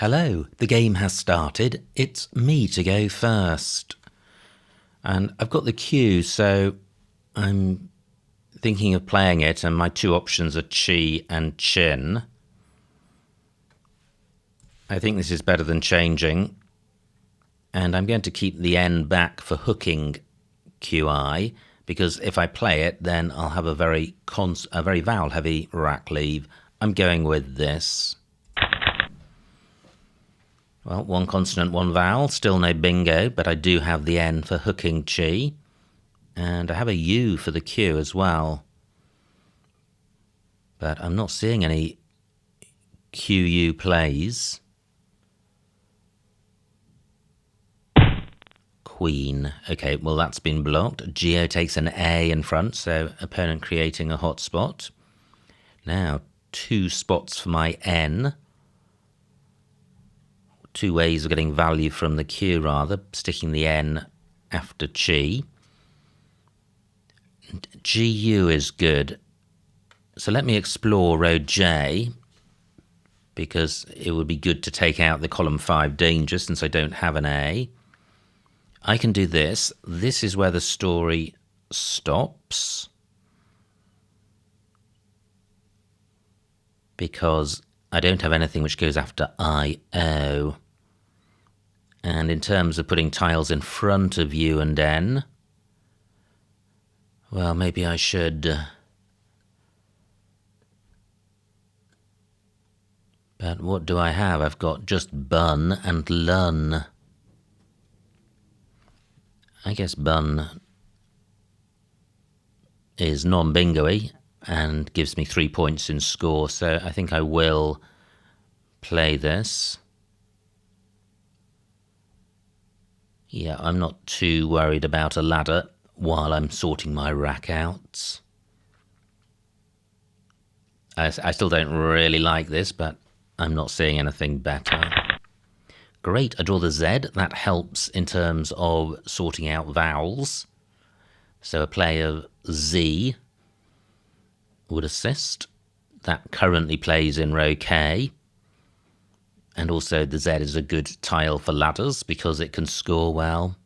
Hello, the game has started. It's me to go first. And I've got the cue, so I'm thinking of playing it, and my two options are chi and chin. I think this is better than changing, and I'm going to keep the N back for hooking QI, because if I play it, then I'll have a very vowel-heavy rack leave. I'm going with this. Well, one consonant, one vowel, still no bingo, but I do have the N for hooking chi, and I have a U for the Q as well. But I'm not seeing any QU plays. Queen. Okay, well that's been blocked. Geo takes an A in front, so opponent creating a hot spot. Now, two spots for my N. Two ways of getting value from the Q, rather, sticking the N after chi. GU is good. So let me explore row J, because it would be good to take out the column 5 danger since I don't have an A. I can do this. This is where the story stops, because I don't have anything which goes after IO. And in terms of putting tiles in front of U and N, well, maybe I should. But what do I have? I've got just bun and lun. I guess bun is non-bingo-y and gives me 3 points in score, so I think I will play this. Yeah, I'm not too worried about a ladder while I'm sorting my rack out. I still don't really like this, but I'm not seeing anything better. Great, I draw the Z. That helps in terms of sorting out vowels. So a play of Z would assist. That currently plays in row K. And also the Z is a good tile for ladders because it can score well.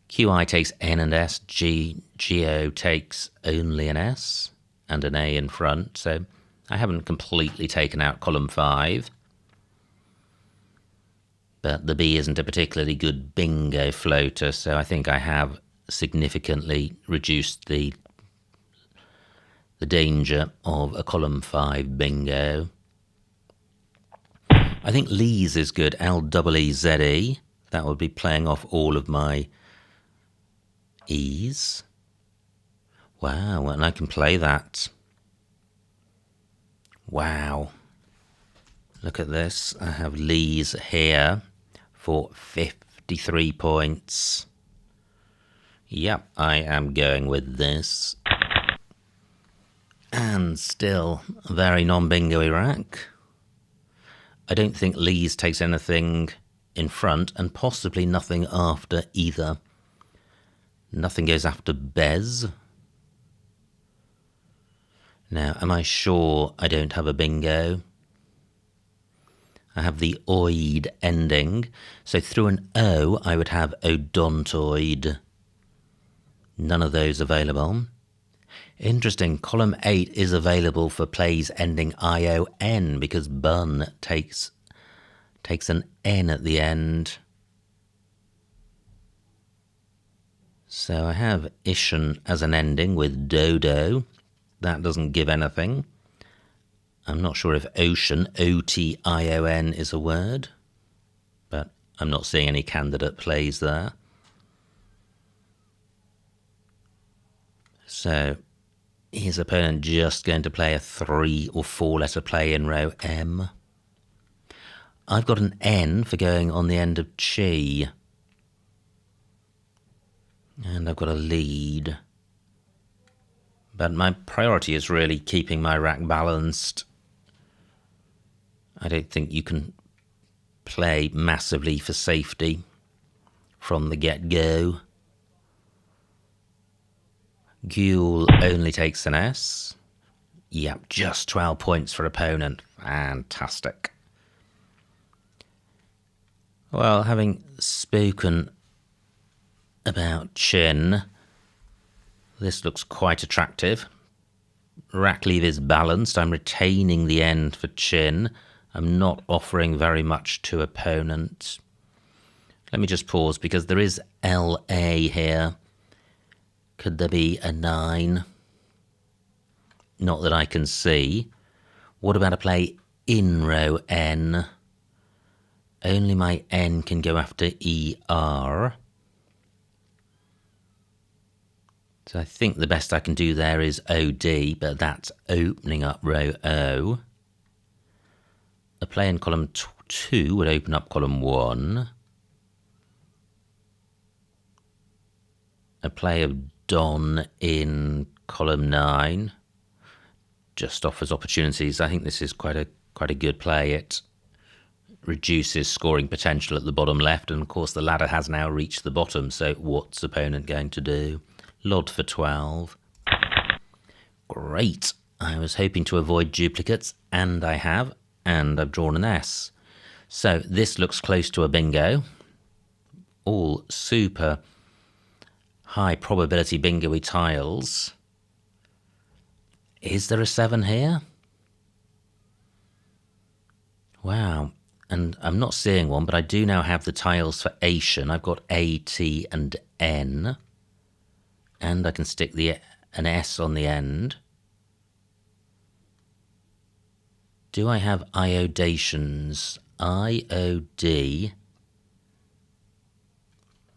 QI takes N and S. GO takes only an S and an A in front. So I haven't completely taken out column 5. But the B isn't a particularly good bingo floater, so I think I have significantly reduced the danger of a column 5 bingo. I think Lees is good, L-E-E-Z-E. That would be playing off all of my E's. Wow, and I can play that. Wow. Look at this. I have Lees here for 53 points. Yep, I am going with this. And still a very non-bingo-y rack. I don't think Lees takes anything in front, and possibly nothing after either. Nothing goes after Bez. Now, am I sure I don't have a bingo? I have the oid ending, so through an O I would have odontoid. None of those available. Interesting, column 8 is available for plays ending ION because bun takes an N at the end. So I have Ishan as an ending with dodo. That doesn't give anything. I'm not sure if ocean, O-T-I-O-N, is a word, but I'm not seeing any candidate plays there. So his opponent just going to play a 3 or 4 letter play in row M. I've got an N for going on the end of chi. And I've got a lead. But my priority is really keeping my rack balanced. I don't think you can play massively for safety from the get-go. Ghoul only takes an S. Yep, just 12 points for opponent. Fantastic. Well, having spoken about chin, this looks quite attractive. Rack leave is balanced. I'm retaining the end for chin. I'm not offering very much to opponent. Let me just pause because there is LA here. Could there be a 9? Not that I can see. What about a play in row N? Only my N can go after ER. So I think the best I can do there is OD, but that's opening up row O. A play in column 2 would open up column 1. A play of Don in column 9 just offers opportunities. I think this is quite a good play. It reduces scoring potential at the bottom left, and of course the ladder has now reached the bottom, so what's opponent going to do? Lod for 12. Great. I was hoping to avoid duplicates, and I have, and I've drawn an S. So this looks close to a bingo. All super high probability bingo-y tiles. Is there a 7 here? Wow. And I'm not seeing one, but I do now have the tiles for Asian. I've got A, T, and N. And I can stick an S on the end. Do I have iodations? IOD.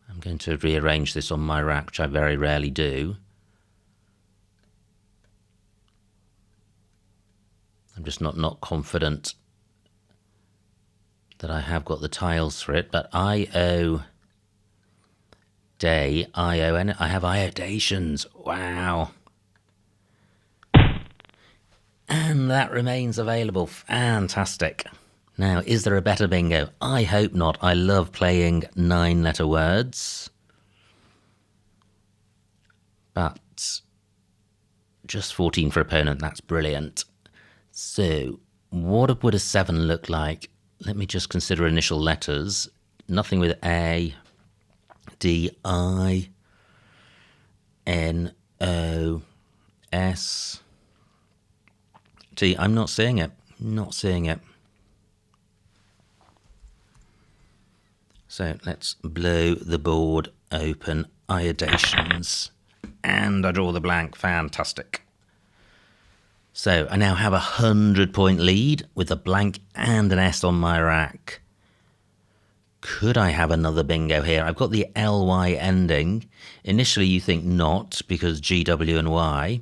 I'm going to rearrange this on my rack, which I very rarely do. I'm just not confident that I have got the tiles for it, but IO day, ION, I have iodations. Wow. And that remains available. Fantastic. Now, is there a better bingo? I hope not. I love playing 9-letter words. But just 14 for opponent, that's brilliant. So, what would a 7 look like? Let me just consider initial letters. Nothing with A, D, I, N, O, S, T. I'm not seeing it. Not seeing it. So let's blow the board open. Iodations. And I draw the blank. Fantastic. So I now have a 100-point lead with a blank and an S on my rack. Could I have another bingo here? I've got the LY ending. Initially you think not, because G, W and Y,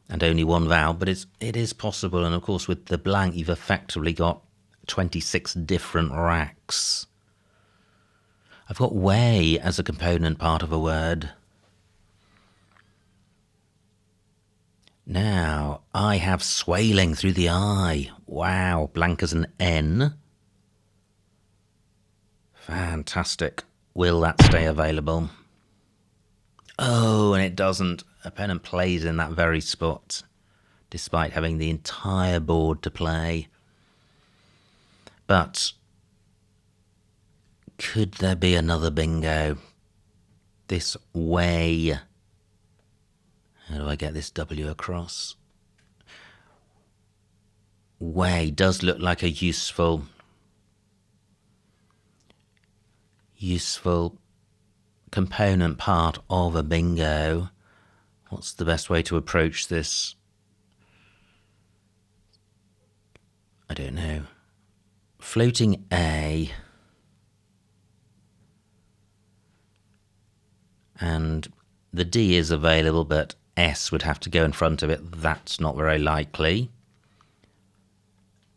and only one vowel, but it is possible. And of course with the blank you've effectively got 26 different racks. I've got way as a component part of a word. Now, I have swaling through the I. Wow, blank as an N. Fantastic. Will that stay available? Oh, and it doesn't. Opponent plays in that very spot, despite having the entire board to play. But could there be another bingo? This way. How do I get this W across? Way does look like a useful component part of a bingo. What's the best way to approach this? I don't know. Floating A. And the D is available, but S would have to go in front of it. That's not very likely.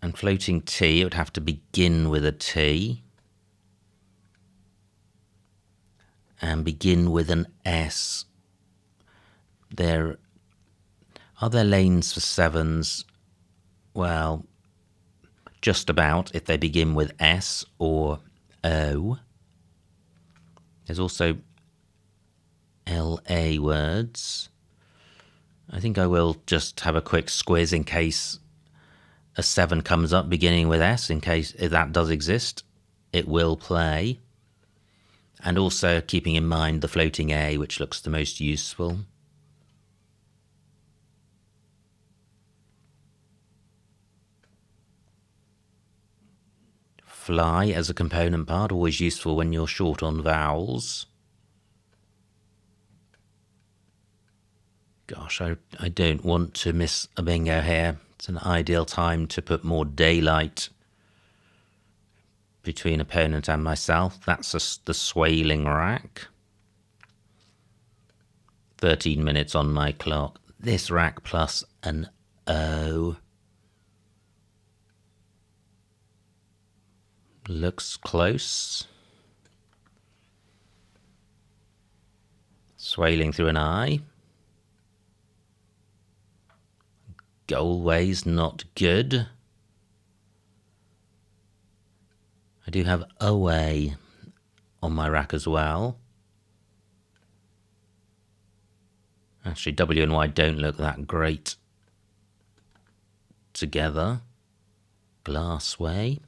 And floating T, it would have to begin with a T. And begin with an S. Are there lanes for 7s? Well, just about, if they begin with S or O. There's also LA words. I think I will just have a quick squiz in case a 7 comes up beginning with S, in case if that does exist. it will play. And also keeping in mind the floating A, which looks the most useful. Fly as a component part, always useful when you're short on vowels. Gosh, I don't want to miss a bingo here. It's an ideal time to put more daylight between opponent and myself. That's the swaling rack. 13 minutes on my clock. This rack plus an O. Looks close. Swaling through an I. Goalway's not good. I do have away on my rack as well. Actually, W and Y don't look that great together. Glassway.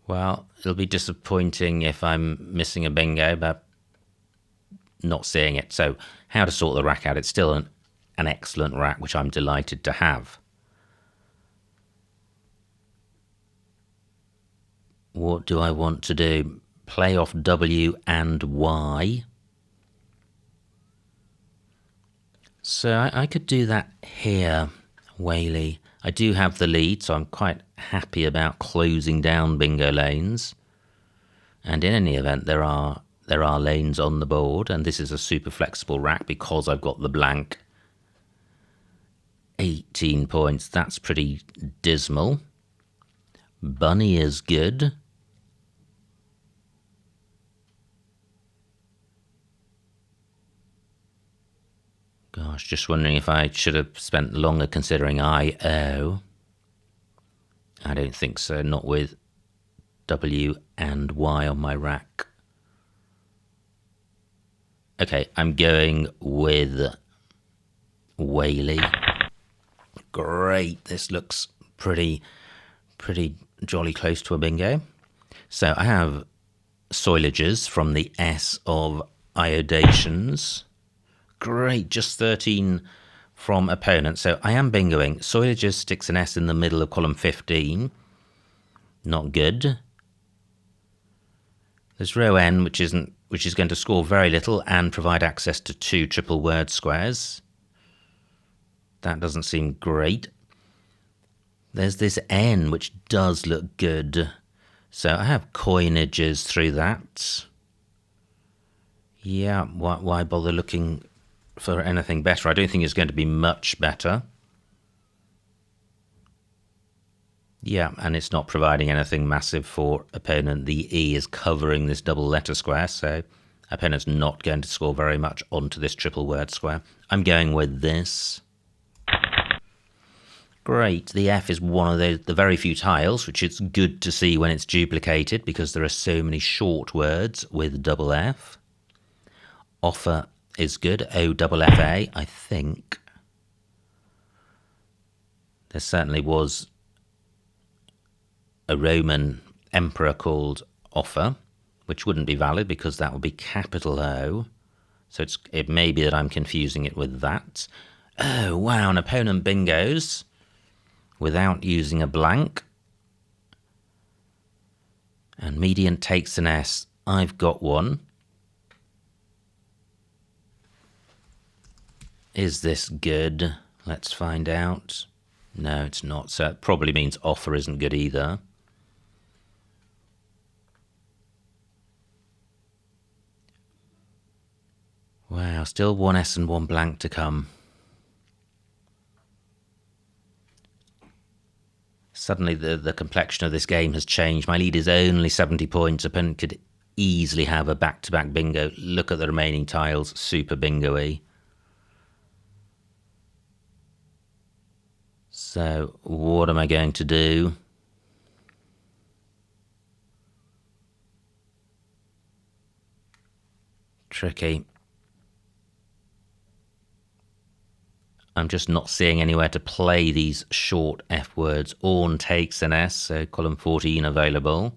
Well, it'll be disappointing if I'm missing a bingo, but not seeing it. So how to sort the rack out? It's still an excellent rack, which I'm delighted to have. What do I want to do? Play off W and Y. So I could do that here, Whaley. I do have the lead, so I'm quite happy about closing down bingo lanes. And in any event, there are lanes on the board, and this is a super flexible rack because I've got the blank. 18 points, that's pretty dismal. Bunny is good. Gosh, just wondering if I should have spent longer considering I-O. I don't think so, not with W and Y on my rack. Okay, I'm going with Whaley. Great, this looks pretty jolly close to a bingo. So I have soilages from the S of iodations. Great, just 13 from opponent. So I am bingoing. Soilages sticks an S in the middle of column 15. Not good. There's row N, which is going to score very little and provide access to 2 triple word squares. That doesn't seem great. There's this N, which does look good. So I have coinages through that. Yeah, why bother looking for anything better? I don't think it's going to be much better. Yeah, and it's not providing anything massive for opponent. The E is covering this double letter square, so opponent's not going to score very much onto this triple word square. I'm going with this. Great, the F is one of the very few tiles, which is good to see when it's duplicated because there are so many short words with double F. Offer is good, O-double-F-A, I think. There certainly was a Roman emperor called Offer, which wouldn't be valid because that would be capital O. So it may be that I'm confusing it with that. Oh, wow, an opponent bingos without using a blank. And median takes an S. I've got one. Is this good? Let's find out. No, it's not. So it probably means offer isn't good either. Wow, still one S and one blank to come. Suddenly the complexion of this game has changed. My lead is only 70 points. Opponent could easily have a back-to-back bingo. Look at the remaining tiles, super bingo-y. So what am I going to do? Tricky. I'm just not seeing anywhere to play these short F words. Orn takes an S, so column 14 available.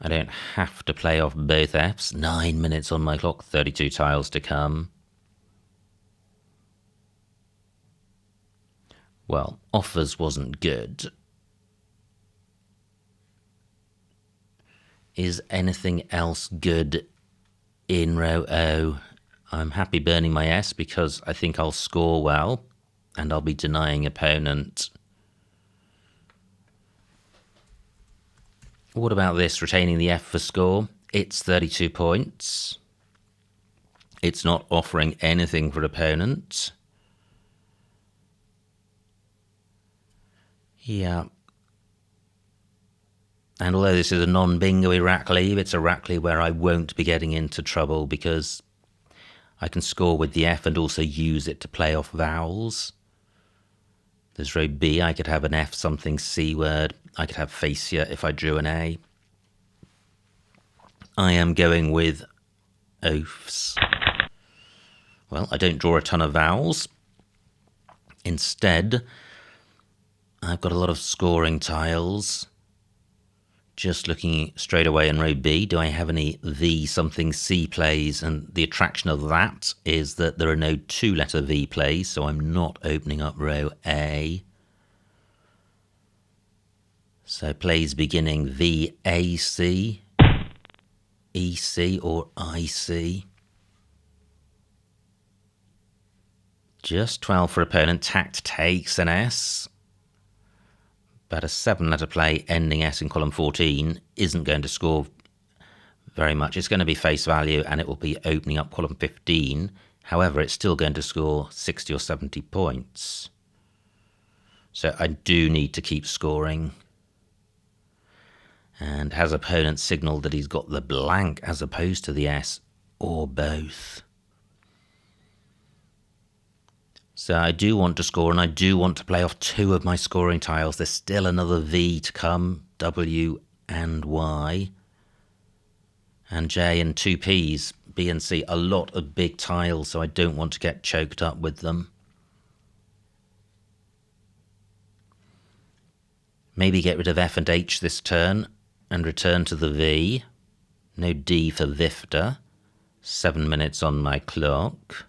I don't have to play off both Fs. 9 minutes on my clock, 32 tiles to come. Well, offers wasn't good. Is anything else good in row O? I'm happy burning my S because I think I'll score well and I'll be denying opponent. What about this, retaining the F for score? It's 32 points. It's not offering anything for opponent. Yeah. And although this is a non-bingo-y rack leave, it's a rack leave where I won't be getting into trouble because I can score with the F and also use it to play off vowels. There's row B, I could have an F something C word. I could have facia if I drew an A. I am going with oaths. Well, I don't draw a ton of vowels. Instead, I've got a lot of scoring tiles. Just looking straight away in row B, do I have any V something C plays? And the attraction of that is that there are no two-letter V plays, so I'm not opening up row A. So plays beginning V, A, C, E, C, or I, C. Just 12 for opponent. Tact takes an S. But a 7-letter play ending S in column 14 isn't going to score very much. It's going to be face value and it will be opening up column 15. However, it's still going to score 60 or 70 points. So I do need to keep scoring. And has opponent signalled that he's got the blank as opposed to the S, or both? So I do want to score, and I do want to play off 2 of my scoring tiles. There's still another V to come, W and Y. And J and 2 Ps, B and C. A lot of big tiles, so I don't want to get choked up with them. Maybe get rid of F and H this turn and return to the V. No D for Vifta. 7 minutes on my clock.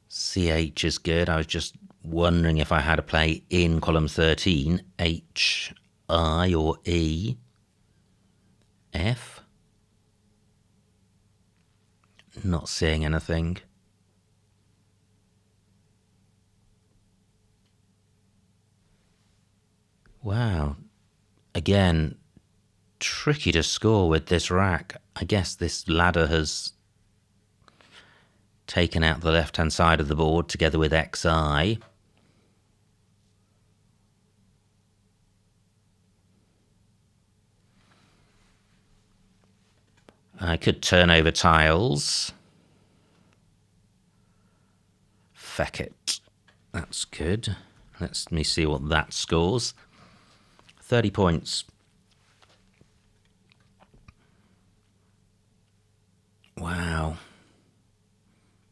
CH is good. I was just wondering if I had to play in column 13, H, I or E, F. Not seeing anything. Wow. Again, tricky to score with this rack. I guess this ladder has taken out the left-hand side of the board together with XI. I could turn over tiles. Feck it. That's good. Let me see what that scores. 30 points. Wow.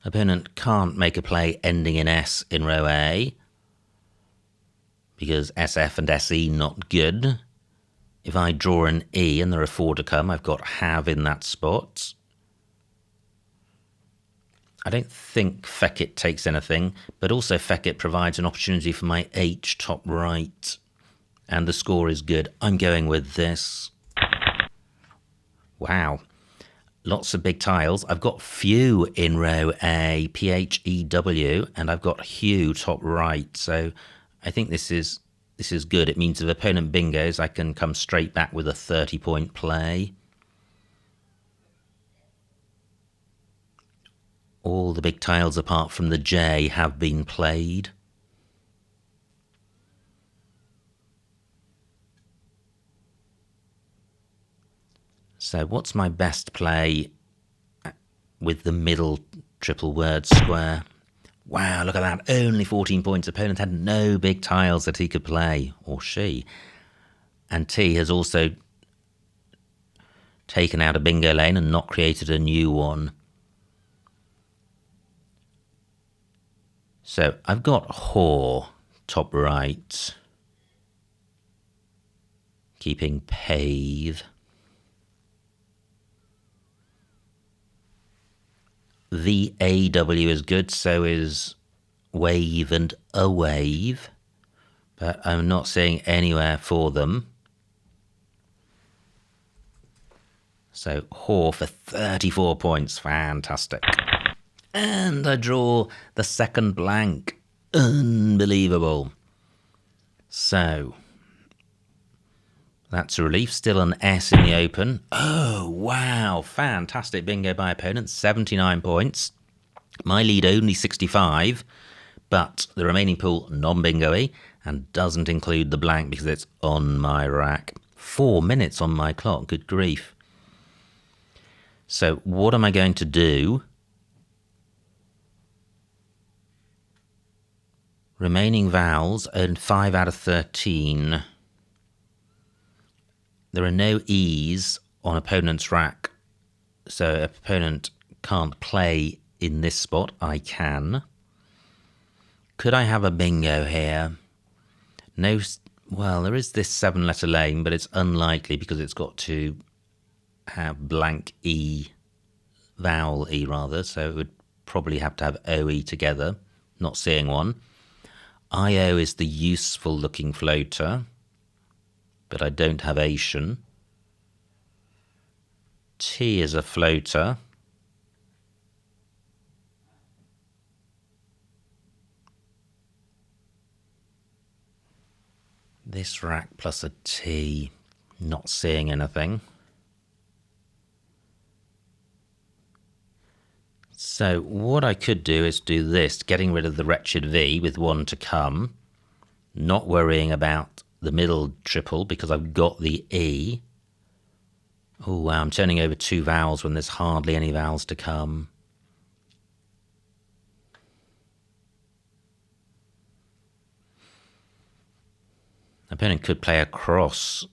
Opponent can't make a play ending in S in row A because SF and SE not good. If I draw an E and there are 4 to come, I've got have in that spot. I don't think feck it takes anything, but also feck it provides an opportunity for my H top right. And the score is good. I'm going with this. Wow. Lots of big tiles. I've got few in row A, P-H-E-W, and I've got Hugh top right. So I think this is good. It means if opponent bingos, I can come straight back with a 30-point play. All the big tiles apart from the J have been played. So what's my best play with the middle triple word square? Wow, look at that. Only 14 points. Opponent had no big tiles that he could play, or she. And T has also taken out a bingo lane and not created a new one. So I've got whore, top right, keeping pave. VAW is good, so is wave and a wave, but I'm not seeing anywhere for them. So whore for 34 points, fantastic. And I draw the second blank, unbelievable. So that's a relief, still an S in the open. Oh, wow, fantastic bingo by opponent, 79 points. My lead only 65, but the remaining pool non-bingo-y and doesn't include the blank because it's on my rack. 4 minutes on my clock, good grief. So what am I going to do? Remaining vowels earned 5 out of 13. There are no E's on opponent's rack, so opponent can't play in this spot. I can. Could I have a bingo here? No. Well, there is this 7-letter lane, but it's unlikely because it's got to have blank E, vowel E rather, so it would probably have to have OE together. Not seeing one. IO is the useful looking floater, but I don't have Asian. T is a floater. This rack plus a T, not seeing anything. So what I could do is do this, getting rid of the wretched V with 1 to come, not worrying about the middle triple because I've got the E. Oh wow, I'm turning over 2 vowels when there's hardly any vowels to come. Opponent could play a cross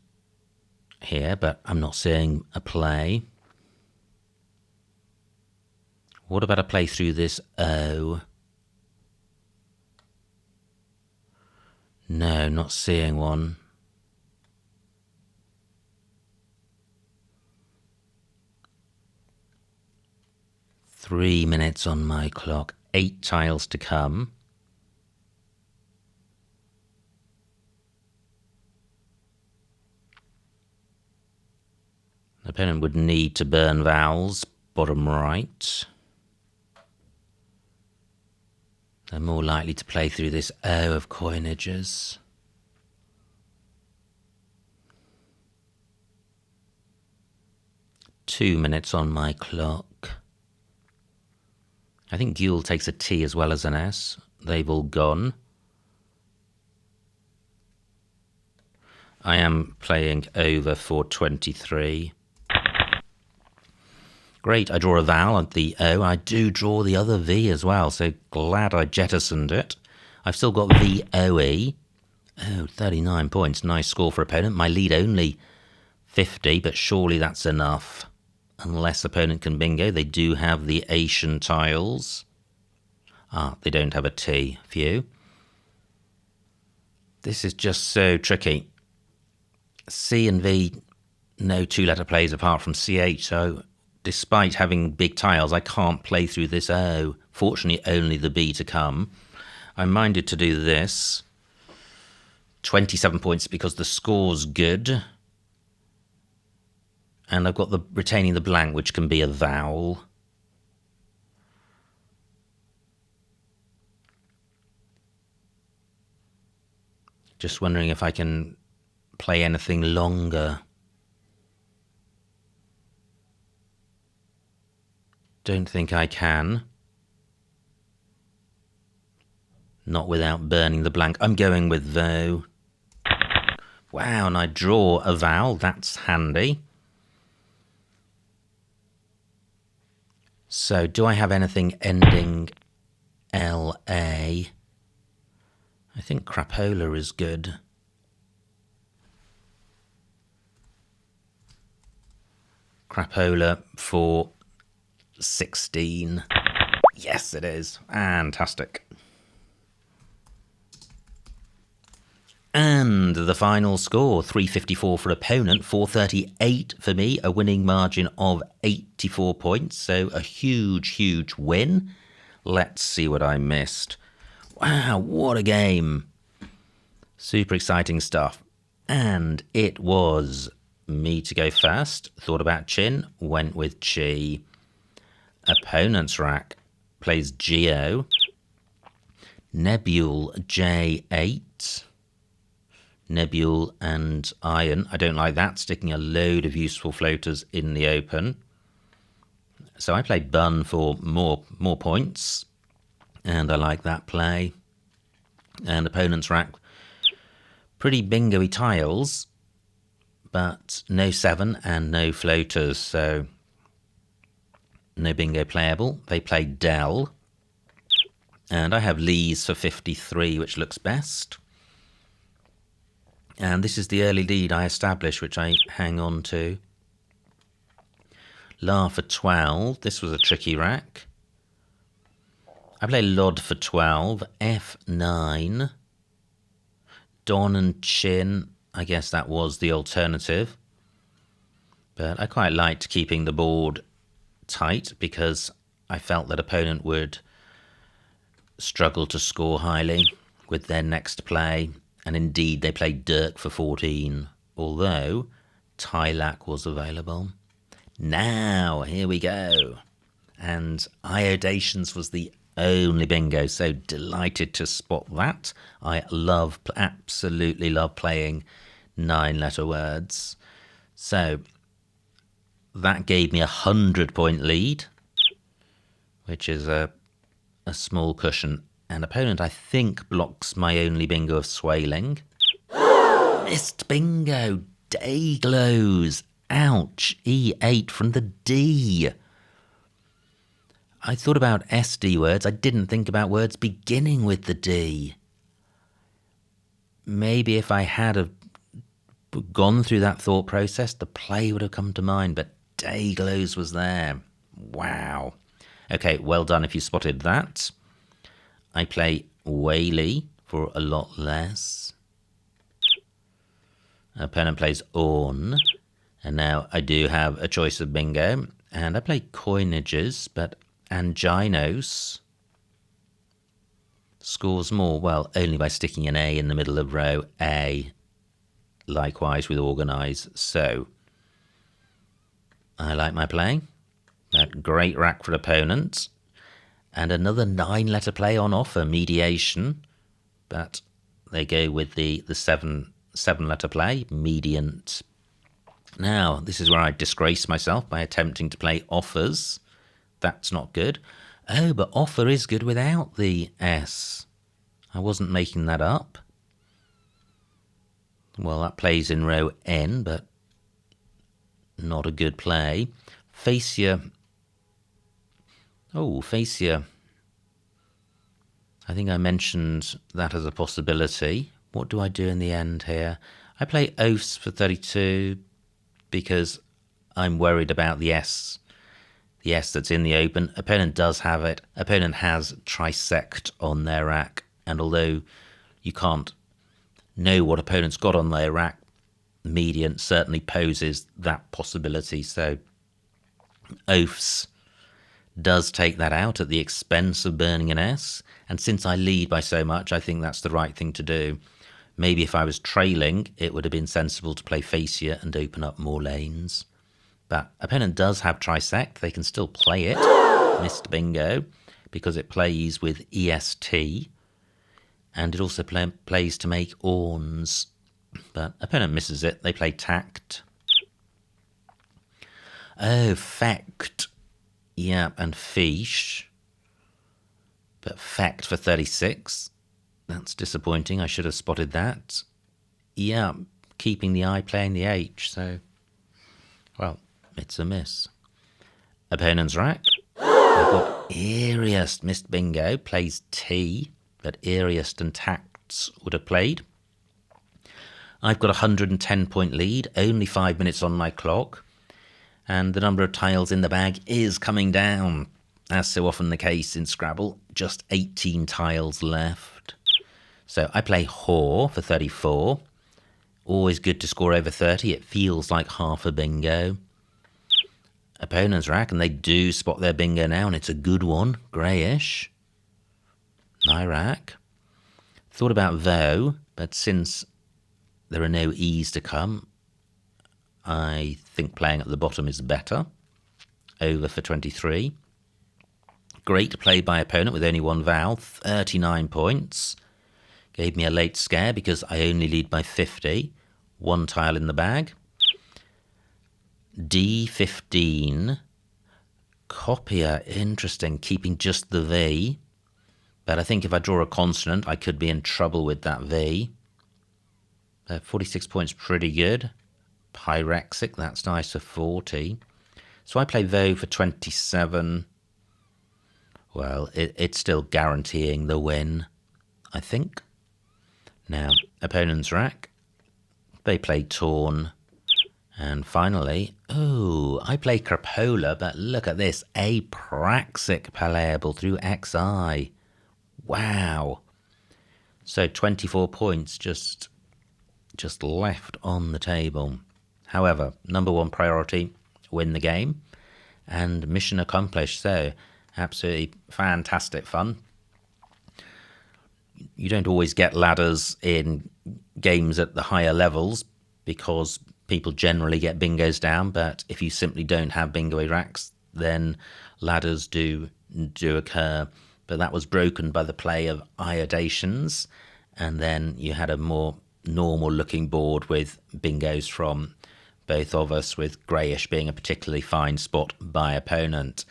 here, but I'm not seeing a play. What about a play through this O? No, not seeing one. Three minutes on my clock, 8 tiles to come. The opponent would need to burn vowels, bottom right. They're more likely to play through this O of coinages. Two minutes on my clock. I think Guel takes a T as well as an S. They've all gone. I am playing over for 23. Great, I draw a vowel at the O. I do draw the other V as well, so glad I jettisoned it. I've still got VOE. Oh, 39 points. Nice score for opponent. My lead only 50, but surely that's enough. Unless opponent can bingo. They do have the Asian tiles. Ah, they don't have a T. Phew. This is just so tricky. C and V, no 2-letter plays apart from CH, so despite having big tiles, I can't play through this O. Fortunately, only the B to come. I'm minded to do this. 27 points because the score's good. And I've got the retaining the blank, which can be a vowel. Just wondering if I can play anything longer. Don't think I can. Not without burning the blank. I'm going with though. Wow, and I draw a vowel. That's handy. So, do I have anything ending LA? I think crapola is good. crapola for 16. Yes, it is. Fantastic. And the final score, 354 for opponent, 438 for me, a winning margin of 84 points. So a huge, huge win. Let's see what I missed. Wow, what a game. Super exciting stuff. And it was me to go first. Thought about Chin, went with Chi. Opponent's rack plays Geo. Nebule J8. Nebule and Iron. I don't like that, sticking a load of useful floaters in the open. So I played Bun for more points, and I like that play. And opponent's rack, pretty bingo-y tiles, but no 7 and no floaters, so no bingo playable. They played Dell, and I have Lee's for 53, which looks best. And this is the early lead I established, which I hang on to. La for 12. This was a tricky rack. I play Lod for 12. F9. Don and Chin. I guess that was the alternative. But I quite liked keeping the board tight because I felt that opponent would struggle to score highly with their next play. And indeed, they played Dirk for 14, although Tylak was available. Now, here we go. And Iodations was the only bingo, so delighted to spot that. I absolutely love playing 9-letter words. So that gave me a 100-point lead, which is a small cushion. And opponent, I think, blocks my only bingo of Swaling. Missed bingo. Day glows. Ouch. E8 from the D. I thought about SD words. I didn't think about words beginning with the D. Maybe if I had gone through that thought process, the play would have come to mind. But day glows was there. Wow. Okay, well done if you spotted that. I play Whaley for a lot less. Opponent plays Orn. And now I do have a choice of bingo. And I play Coinages, but Anginos scores more. Well, only by sticking an A in the middle of row A. Likewise with Organise. So I like my play. That great rack for opponents. And another 9-letter play on offer, Mediation. But they go with the 7-letter play, Mediant. Now, this is where I disgrace myself by attempting to play Offers. That's not good. Oh, but Offer is good without the S. I wasn't making that up. Well, that plays in row N, but not a good play. Facia. Oh, Facia. I think I mentioned that as a possibility. What do I do in the end here? I play Oaths for 32 because I'm worried about the S. The S that's in the open. Opponent does have it. Opponent has Trisect on their rack. And although you can't know what opponent's got on their rack, Mediant certainly poses that possibility. So Oaths does take that out at the expense of burning an S. And since I lead by so much, I think that's the right thing to do. Maybe if I was trailing, it would have been sensible to play Facia and open up more lanes. But opponent does have Trisect. They can still play it. Missed bingo. Because it plays with EST. And it also plays to make Orns. But opponent misses it. They play Tact. Oh, Fect. Yeah, and Fiche. But Fect for 36. That's disappointing. I should have spotted that. Yeah, keeping the I, playing the H. So, well, it's a miss. Opponent's rack. I've got Eeriest. Missed bingo. Plays T. But Eeriest and Tacts would have played. I've got a 110-point lead. Only 5 minutes on my clock. And the number of tiles in the bag is coming down. As so often the case in Scrabble, just 18 tiles left. So I play whore for 34. Always good to score over 30. It feels like half a bingo. Opponent's rack, and they do spot their bingo now, and it's a good one. Greyish. My rack. Thought about though, but since there are no E's to come, I think playing at the bottom is better. Over for 23. Great play by opponent with only one vowel, 39 points. Gave me a late scare because I only lead by 50. One tile in the bag. D15. Copier, interesting, keeping just the V. But I think if I draw a consonant, I could be in trouble with that V. 46 points, pretty good. Pyrexic, that's nice for 40. So I play Vo for 27. Well, it's still guaranteeing the win, I think. Now, opponent's rack. They play Torn. And finally, oh, I play Crapola, but look at this. Apraxic playable through XI. Wow. So 24 points just left on the table. However, number one priority, win the game. And mission accomplished. So absolutely fantastic fun. You don't always get ladders in games at the higher levels because people generally get bingos down, but if you simply don't have bingo racks, then ladders do occur. But that was broken by the play of iodations, and then you had a more normal looking board with bingos from both of us, with greyish being a particularly fine spot by opponent.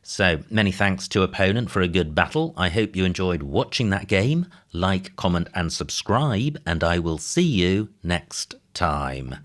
So many thanks to opponent for a good battle. I hope you enjoyed watching that game. Like, comment and subscribe, and I will see you next time.